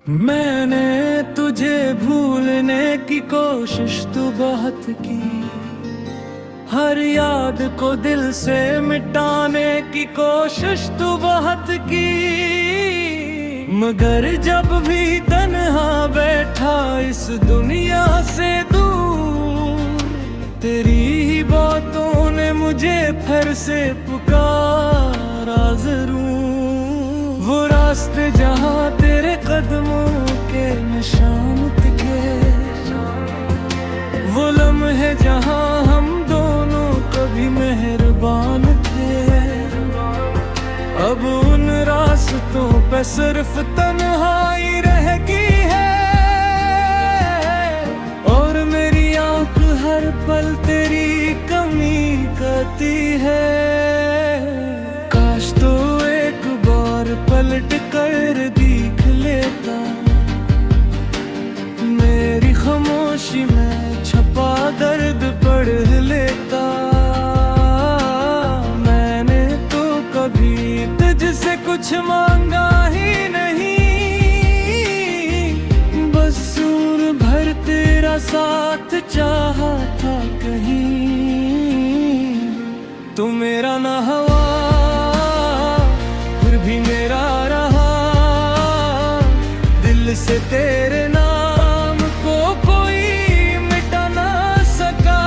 मैंने तुझे भूलने की कोशिश तो बहुत की, हर याद को दिल से मिटाने की कोशिश तो बहुत की, मगर जब भी तन्हा बैठा इस दुनिया से दूर, तेरी ही बातों ने मुझे फिर से पुकारा जरूर। वो रास्ते जहाँ तेरे कदमों के निशान दिखे, वो लम्हे जहाँ हम दोनों कभी मेहरबान थे, अब उन रास्तों पे सिर्फ तन्हाई रहेगी है, और मेरी आँख हर पल तेरी कमी करती है। काश तो एक बार पलट कर देख लेता, मेरी खामोशी में छपा दर्द पढ़ लेता। मैंने तो कभी तुझसे कुछ मांगा ही नहीं, बस सूर भर तेरा साथ चाहा था कहीं। तू मेरा ना हुआ फिर भी मेरा रहा, दिल से तेरे नाम को कोई मिटा ना सका।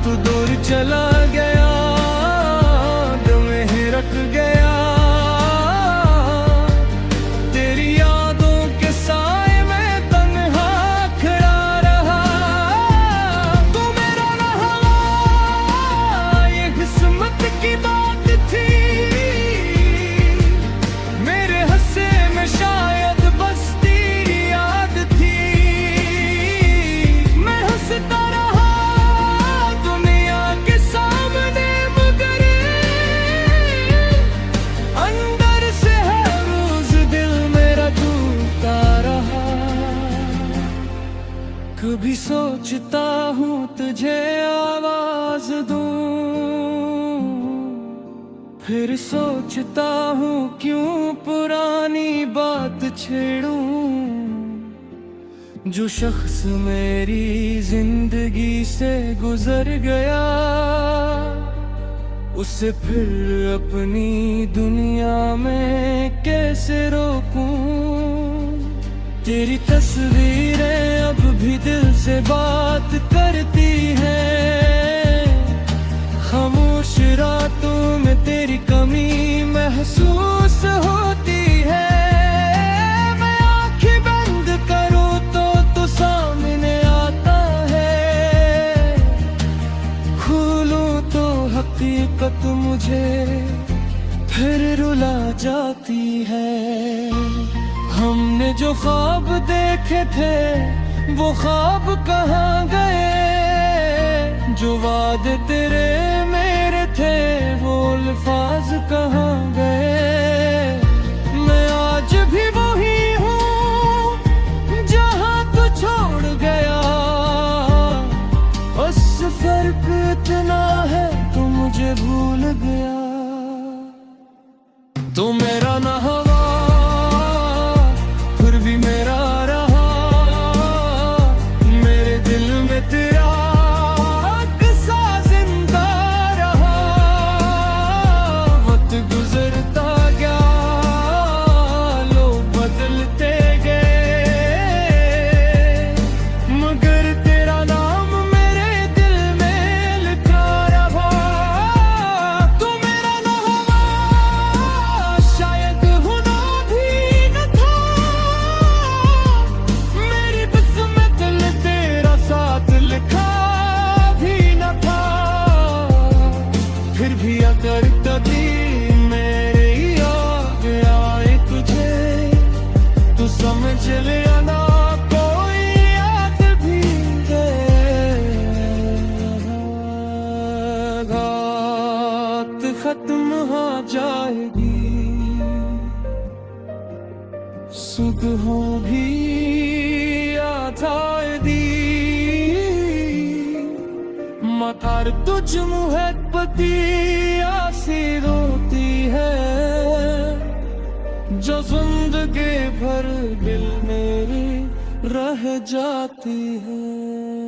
तू दूर चला गया, दिल में रख गया, तेरी यादों के साए में तन्हा खड़ा रहा। तू मेरा ना हुआ ये किस्मत की बात थी, मेरे हंसे में शायद बस तेरी याद थी। मैं हंसता रहा दुनिया के सामने, मगर अंदर से हर रोज दिल मेरा टूटा रहा। कभी सोचता हूँ तुझे आवाज दूं, फिर सोचता हूँ क्यों पुरानी बात छेड़ूं। जो शख्स मेरी जिंदगी से गुजर गया, उसे फिर अपनी दुनिया में कैसे रोकूं। तेरी तस्वीरें अब भी दिल से बात करती हैं, खामोश रातों में तेरी कमी महसूस होती है। मैं आंखें बंद करूं तो सामने आता है, खोलूं तो हकीकत मुझे फिर रुला जाती है। हमने जो ख्वाब देखे थे वो ख्वाब कहाँ गए, जो वादे तेरे मेरे थे वो अल्फाज कहाँ गए। मैं आज भी वही हूँ जहाँ तू छोड़ गया, बस फर्क इतना है तू मुझे भूल गया। तू मेरा ना हुआ फिर भी मेरा रहा, मेरे दिल में तेरा किस्सा जिंदा रहा। वक्त गुजरता गया, लोग बदलते गए, मगर तेरा नाम मेरे दिल में लिखा रहा। तू मेरा ना हुआ शायद होना भी न था, मेरी किस्मत में तेरा साथ लिखा भी न था। फिर भी अगर कभी मेरे याद आए तुझे, तू समझ ले ना कोई याद भी घात खत्म हो जाएगी, सुबह भी याद आएगी। मथार तुझ मुहब्बती आसी रोती है, जो जिंदगी भर दिल मेरी रह जाती है।